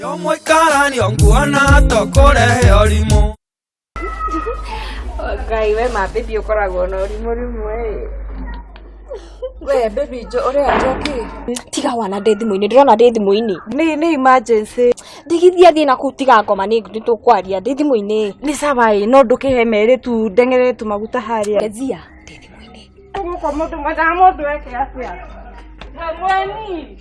Yomwe karani onguana tokore orimo. Ngai we mabibi ukoragwo na orimo rimwe. We baby jo ore ajoki. Tiga wana ndethimu-ini ndirona ndethimu-ini. Ni emergency. Ndigithia thina ku tiga ngoma ni tukwaria ndethimu-ini. Ni sawa no ndukihe mere tu ndengere tu maguta haria. Gezia ndethimu-ini. Uko mundu madamo ndweke afya. Mwani.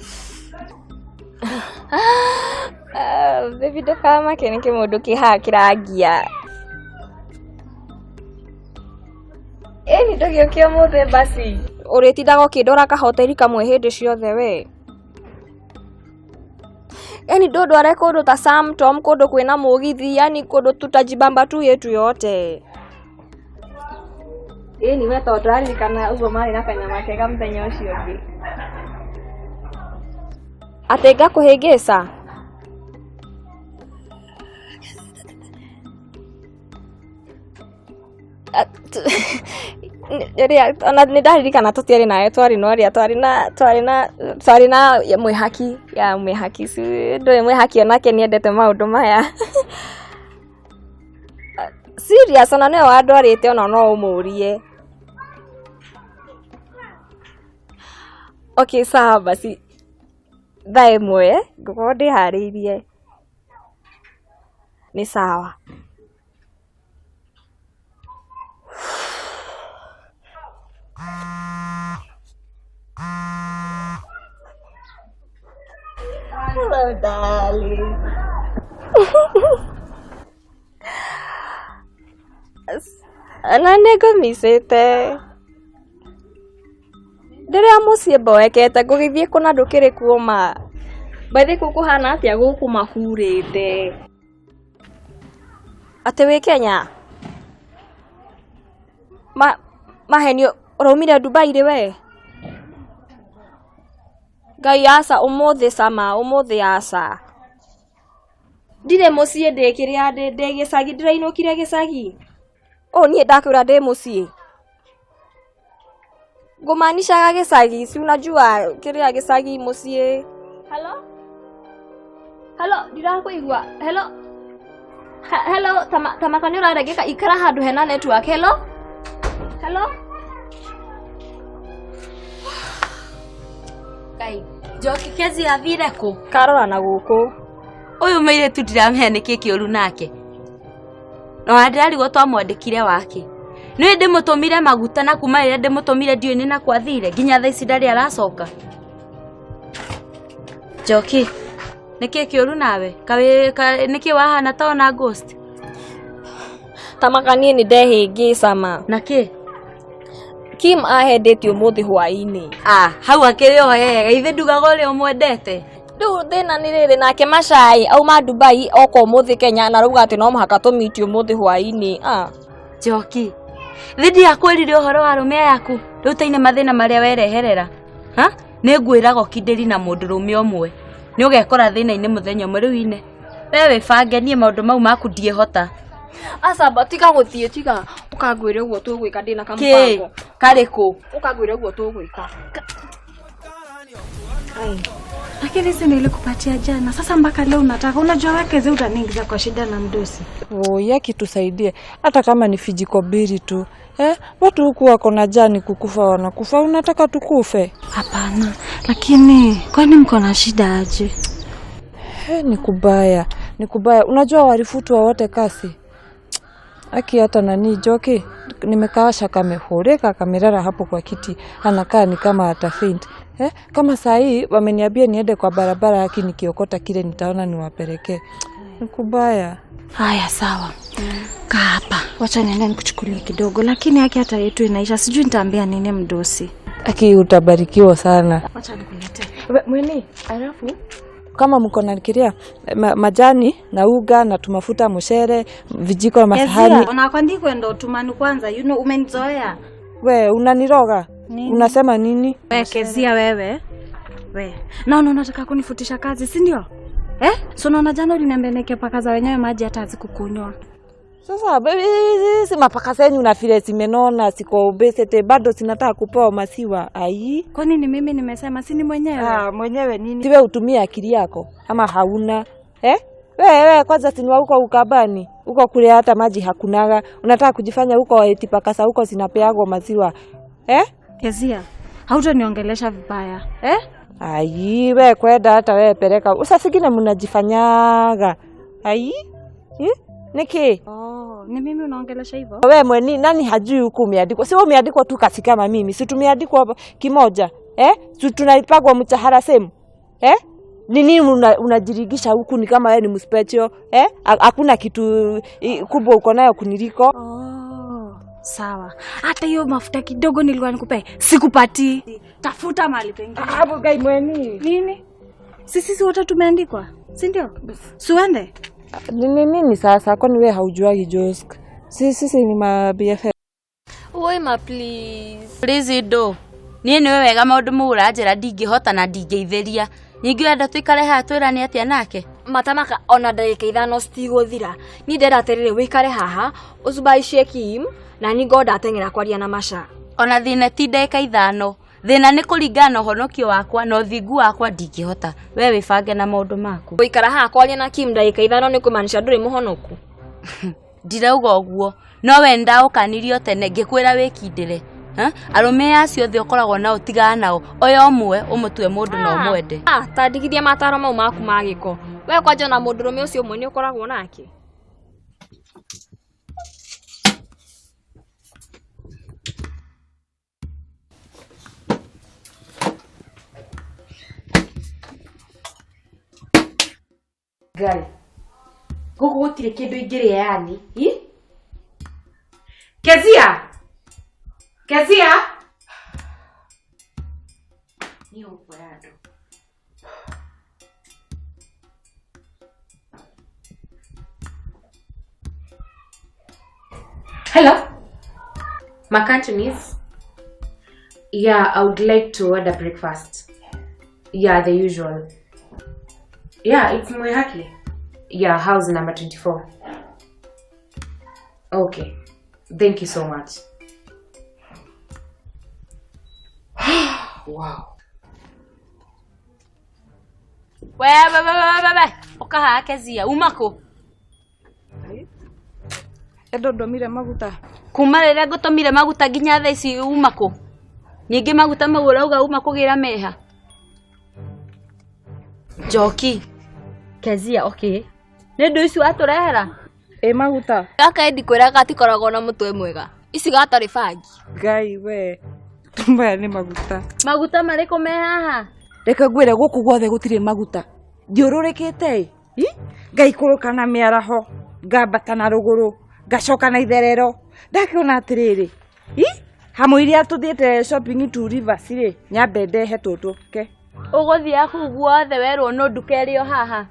Baby ndukama keneke mundu kihakirangia. Eni ndogiokia muthe basi. Uritindaga ukindora kahoteri kamwe hindi ciothe we. Yani ndware kundu ta Samtom, kundu kwina mugithi, yani kundu tutajibamba tu yetu yote. Eni we to ndaririkana uguo mari na kanyama kega muthenya ucio ungi. Atenga kuhingisa. Ona ndaririkana tutiari nayo twari na mwihaki ya mwihaki si ndo mwihaki onake niendete maundu maya. Serious ona no andwarite ona no umurie. Okay sawa basi thaa imwe ngukorwo ndihariirie ni sawa. Hello, darling. Nego misete. Ndiria mucie mboekete ngugithie kuna ndukiri kuoma. Bathi kukuhana atia guku mahurite. Ate we Kenya. Mahenio raumire Dubai ri we. Ngai asa umuthe sama umuthe asa. Ndire mucie ndikiria ndi gicagi ndirainukire gicagi. O nie ndakwira ndi mucie. Ngumaanisha gicagi si unajua kiria gicagi mucie. Hello? Hello, ndirakuigua. Hello? Hello, tamakani uraragika ikara handu hena network. Hello? Hello? Kai, Joki kezi athire ku? Karora na guku. Uyu meire tu ndiramenya niki kiuru nake. No andirarigwo twamwandikire wake. Nĩ ndimutumire maguta na kuma ire ndimutumire ndione na kwathire nginya thaa ici ndari aracoka. Joki, niki kiuru nawe? Kawe niki wahana ta ona ghost? Tamakani ni ndehingisa ma. Naki? Kim ahendete umuthi hwaini. Hau akiri o yega ithe ndugaga uri umwendete. Ndu thina ni riri nake Macai auma Dubai oko umuthi Kenya na ruga ati no muhaka tumiti umuthi hwaini. Joki, thidi yakwirire uhoro wa rume yaku rutaine mathina maria wereherera. Ni ngwiraga okindiri na mundu rume omwe. Ni ugekora thina-ini muthenya umwe riu-ine. Wewe bange nie maundu mau maku ndiehota. Asa tiga guthie tiga ukangwire uguo tugwika ndina kamupango. Kariku Ukangwire uguo tugwika. Lakini sisi nilikupatia jana. Sasa mpaka leo unataka unajua wekeze utaniingiza kwa shida na mdosi. Yaki tusaidie hata kama ni fijiko biri tu. Watu huku wako na jani kukufa wanakufa, unataka tukufe? Hapana. Lakini kwani mko na shida aje? Ni kubaya. Unajua walifutwa wote kasi. Aki hata nani Joki nimekaasha kamehoreka kamerara hapo kwa kiti anakaa ni kama atafaint. Kama saa hii wameniambia niende kwa barabara haki nikiokota kile nitaona niwapelekee. Ni kubaya. Haya sawa. Kaa hapa. Wacha niende nikuchukulie kidogo lakini haki hata yetu inaisha. Sijui nitaambia nini mdosi. Aki utabarikiwa sana. Wacha nikulete. Mweni, alafu kama mko na kiria majani na uga na tumafuta mshere vijiko na masahani. Unakwandi kwenda tumani kwanza umenizoea. We unaniroga? Nini? Unasema nini? Kezia wewe. Na unataka kunifutisha kazi, si ndio? So unaona jana uliniambia neke paka za wenyewe maji hata hazikukunywa. Sasa baby si mapaka zenyu na vile zimenona siko obesity bado sinataka kupewa maziwa. Ai. Kwa nini mimi nimesema si ni mwenyewe? Mwenyewe nini? Siwe utumie akili yako ama hauna? Wewe kwanza sinwa huko Ukambani. Huko kule hata maji hakunaga. Unataka kujifanya huko eti pakasa huko zinapeagwa maziwa. Kezia, hautaniongelesha vibaya. Ai, wewe kwenda hata wewe peleka. Usasigine mnajifanyaga. Ai? Niki? Ni mimi unaongelesha hivyo? Wewe mweni nani hajui huku umeandikwa? Si wewe umeandikwa tu kasi kama mimi. Si tumeandikwa kimoja. Si tunaipagwa mshahara same. Nini unajirigisha huku ni kama wewe ni mspecial? Hakuna kitu kubwa uko nayo kuniliko. Sawa. Hata hiyo mafuta kidogo nilikuwa nikupe. Sikupati. Tafuta mahali pengine. Hapo gai mweni. Nini? Sisi wote tumeandikwa. Si ndio? Suende. Nini sasa? Kwani wewe haujuagi Josk? Sisi ni ma BFF. Woima please. Please do. Niĩ nĩ wega maũndũ mũra njĩra ndingĩhota na ndingĩitheria. Ningĩ wenda tuikare haha twĩrane atĩa nake? Matamaka ona ndagĩka ithano citigũthira. Ni ndenda aterere wĩkare haha, ũcubaicie Kim, na ni ngoda ateng'era kwaria na Masha. Ona thĩna ti ndagĩka ithano. Thĩna nĩ kũringana na ũhonokio wakwa na ũthingu wakwa ndingĩhota. We wĩbange na maũndũ maku. Wĩkara haha kwaria na Kim ndagĩka ithano nĩ kũmaanisha ndũrĩ mũhonoku. Ndirauga ũguo. No we ndaũkanirio tene ngĩkwĩra wĩkindĩre. Arũme acio othe ũkoragwo nao tigana nao. Oyo ũmwe ũmũtue mũndũ na ũmwende. Tandigithia mataro mau maku ma gĩko. We kwanja na mũndũrũme ũcio ũmwe nĩ ũkoragwo nake. Ngai. Gũkũ gũtirĩ kĩndũ ingĩrĩa yani. Kezia! Kezia! Ni uparado. Hello? My Cantonese? Yeah, I would like to order breakfast. Yeah, the usual. Yeah, it's Mwehaki. Yeah, house number 24. Okay. Thank you so much. Wow. Wewe. Ukaha Kezia, umako. Ndomire maguta. Kuma rĩrĩa ngũtũmire maguta nginya thaa ici umako. Ningĩ maguta mau ũrauga uma kũgĩra meha. Njoki. Kezia, okay. Nĩ ndũ ici watũrehera? Maguta. Gaka endi kwĩra gatikoragwo na mũtwe mwega. Ici gatarĩ bangi. Ngai we. Tumaya nĩ maguta. Maguta marĩkũ me haha? Reka ngwĩre gũkũ guothe gũtirĩ maguta. Thiũrũrĩkĩte. Ngaikũrũka na mĩaraho, ngambata na rũgũrũ, ngacoka na itherero. Ndakiona atĩrĩrĩ. Hamwe iria tũthiĩte shopping to Rivers rĩ, nyambe ndehe tũtũ ke. Ũgũthiĩ kũu guothe werwo no nduka ĩrĩ o haha.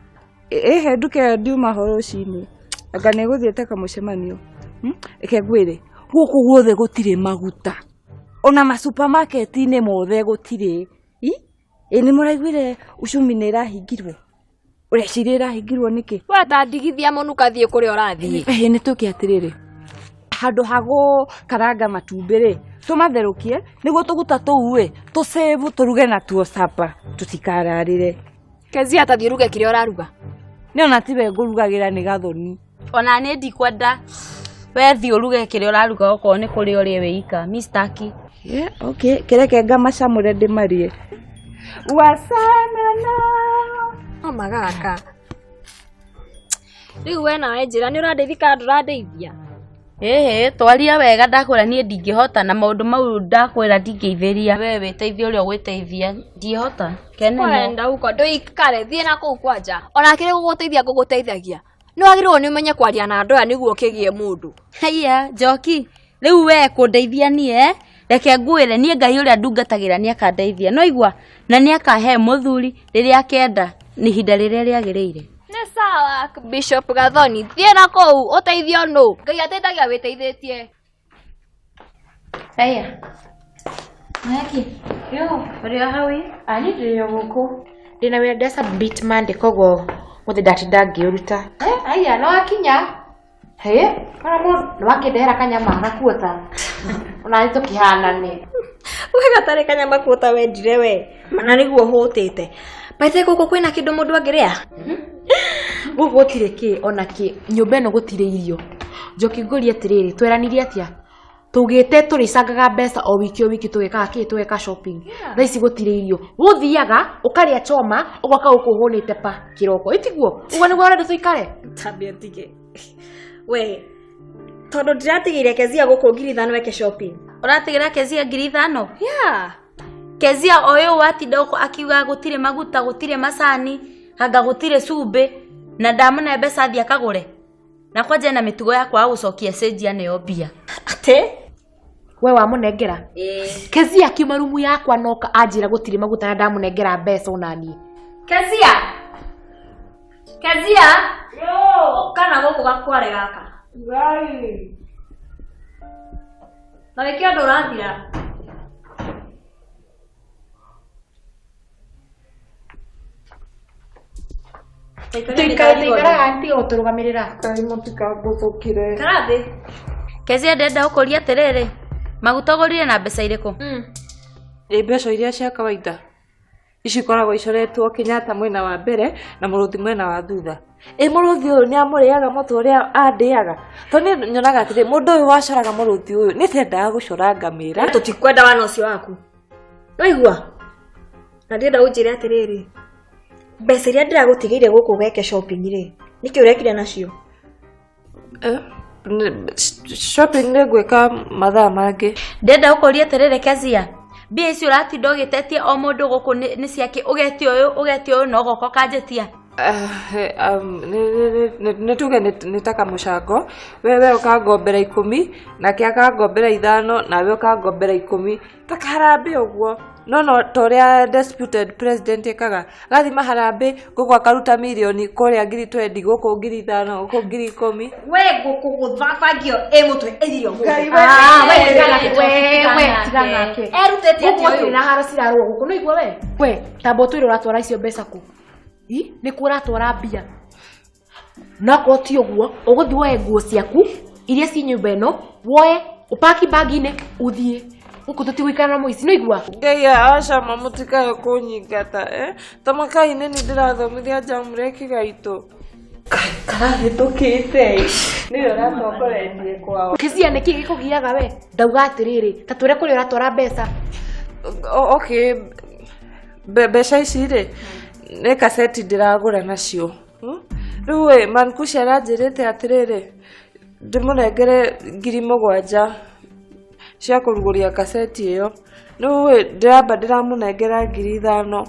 He nduka ndiuma horo rũcinĩ. Anga nĩ gũthiĩte kamũcemanio. Reke ngwĩre gũkũ guothe gũtirĩ maguta. Ona ma supermarket-inĩ mothe gũtirĩ. Nĩ mũraiguire ucumi nĩ ĩrahingirwo. Ũreciria ĩrahingirwo nĩkĩ? We tandigithia mũnuka thiĩ kũrĩa ũrathiĩ. Nĩ tũkĩ atĩrĩrĩ. Handũ hago karanga matumbĩ rĩ, tũmatherũkie nĩguo tũguta tũu tũsave tũruge na tuo sapa tũtikararĩre. Kezia tathiĩ ruge kĩrĩa ũraruga. Nĩ ona tiwe ngũrugagĩra nĩ gathoni. Ona nĩ ndikwenda. We thiĩ ũruge kĩrĩa ũraruga okorwo nĩ kũrĩa ũrĩa wĩika. Mr. Ki. Okay, kereke ngamacamũre ndĩmarie. Wasana na. Magaka. Rĩu we nawe njĩra nĩ ũrandeithia kana ndũrandeithia? Twaria wega ndakwĩra niĩ ndingĩhota na maũndũ mau ndakwĩra ndingĩitheria. We wĩteithia ũrĩa ũgwĩteithia ndihota. Kene Wenda uko ndũikare thiĩ na kũu kwanja. Ona kĩrĩ gũgũteithia ngũgũteithagia. Nĩ wagĩrĩirwo nĩ ũmenye kwaria na andũ aya nĩguo ũkĩgie mũndũ. Haiya, Njoki. Rĩu we kũndeithia niĩ reke ngwĩre niĩ Ngai ũrĩa ndungatagĩra nĩ akandeithia. No igua na nĩ akahe mũthuri rĩrĩa akenda nĩ ihinda rĩrĩa rĩagĩrĩire. Nĩ sawa Bishop Gathoni. Thiĩ na kũu ũteithio nũ. Ngai ateithagia wĩteithĩtie. Haya. Mwaki. Yo, ũrĩa hawi? Ani ndĩrĩ gũkũ. Ndĩna wĩra ndesa bit Monday koguo mũthĩ ndatinda ngĩũruta. Haya, no akinya. Kana mũndũ wakĩndehera kanyama gakuota. Ona nĩ tũkĩhanane. We gatarĩ kanyama kuota wendire we. Mana nĩguo hũtĩte. Baite gũkũ kwĩna kĩndũ mũndũ angĩrĩa? Gugu gutire ki ona ki nyumba ino gutire irio. Njoki nguri atiriri tweranirie atia. Tugite turicangaga mbeca o wiki tugikaga ki tugeka shopping. Thaa ici gutire irio. Guthiaga ukaria choma ugaka ukuhunite pa kiroko. Itiguo. Ugo niguo urenda tuikare. Tabia tige. We. Tondu ndiratigire Kezia guku 5,000 weke shopping. Uratigira Kezia 5,000? Yeah. Kezia oyo watinda uko akiuga gutire maguta, gutire macani, hanga gutire cumbi, na ndamuna mbeca athia kagure. Na kwaje na mitugo yakwa gucokia cenjia neyo mbia. Ate? We wa munengera. Kezia kiuma rumu yakwa noka anjira gutire maguta na ndamunengera mbeca onani. Kezia. Kezia. Yo. Kana guku gakware gaka. Ngai. Na wekea ndo urathira. Tuikara anti oturugamirira. Kai mutikagũthũkire. Karathi. Kezia ndenda ukoria atiriri. Maguta ugurire na mbeca iriko? Mbeca iria cia kawaida. Ici ikoragwo icoretwo Kenyatta mwena wa mbere na Mũrũthi mwena wa thutha. Mũrũthi ũyũ nĩ amũrĩaga mũtu ũrĩa andĩaga. Tondũ nĩ nyonaga atĩ mũndũ ũyũ wacoraga Mũrũthi ũyũ nĩ tendaga gũcora ngamĩra. Tutikwenda wana ũcio waku. Waigua? Na ndĩrenda ũnjĩre atiriri. Mbeca iria ndĩragũtigĩire gũkũ weke shopping rĩ. Nĩkĩ ũrekire nacio? Shopping nĩ ngwĩka mathaa mangĩ. Ndenda ukoria atiriri Kezia. Mbia icio uratinda ugitetie o mundu guku ni ciake ugetie uyu no goko kanjetia. Nĩ tuge nĩ ta kamũcango. Wewe ũkangombera 10 nake akangombera 5 nawe ũkangombera 10. Ta karambe ũguo. No ta ũrĩa disputed president ekaga. Gathima harambe gũkũ akaruta milioni kũrĩa 20,000 gũkũ 5,000 gũkũ 10,000. We gũkũ gũthafagio mũtwe ĩthirio. We tigana ke. Erutete atio na haro cirarwo gũkũ no igua we. We tambo twire uratwara icio mbeca ku. Nĩ ku uratwara mbia. Nako ti ũguo ũgũthi woe nguo ciaku iria ci nyũmba ĩno woe upaki bagi-inĩ uthie. Gũkũ tũtigũikara na mũici no igua. Ngeia aca mamũtikae kũnyingata tamakai-inĩ nĩ ndĩrathomithia Jamreki gaitũ. Karahĩtũkĩte nĩwe ũratongoretie kwao. Kezia nĩkĩ gĩkũgiaga we? Ndauga atĩrĩrĩ ta twĩre kũrĩa ũratwara mbeca. Okay, mbeca ici rĩ nĩ kaseti ndĩragũra nacio. Rĩu Mankush aranjĩrĩte atĩrĩrĩ ndĩmũnengere 7,000 cia kũrugũria kaseti ĩyo. Rĩu ndĩramba ndĩramũnengera 5,000.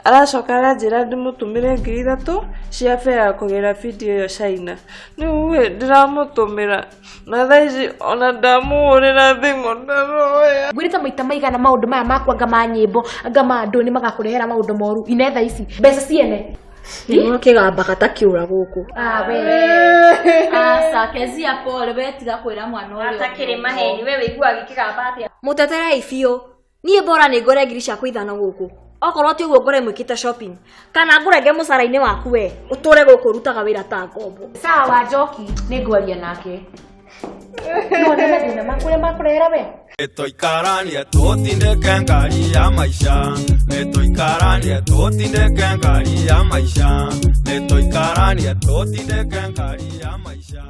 Aracoka aranjĩra ndĩmũtũmĩre 3,000 cia fare ya kũgera video ĩyo China. Rĩu ndĩramũtũmĩra na thaa ici ona ndamũhũrĩra thimũ ndaroya. Ngwĩrĩte maita maigana maũndũ maya makwa ngama nyĩmbo ngama andũ nĩ magakũrehera maũndũ moru ine thaa ici mbeca ciene. Nĩguo kĩgamba gatakiura gũkũ. We. Asa Kezia pole we tiga kwĩra mwana ũyũ. Atakĩrĩ maheni we wĩiguaga gĩkĩgamba atĩa. Mũteterei biũ. Niĩ bora nĩ ngore 5,000 gũkũ. Okorwo ti ũguo ngore mwĩkĩte shopping. Kana ngũrenge mũcara-inĩ waku we. Ũtũre gũkũ rutaga wĩra ta ngombo. Sawa Njoki nĩ ngwaria nake. No nĩ mathĩna makũrĩa makũrehera we. Nĩtũikaranie tũtindĩke ngari ya maica. Nĩtũikaranie tũtindĩke ngari ya maica. Nĩtũikaranie tũtindĩke ngari ya maica.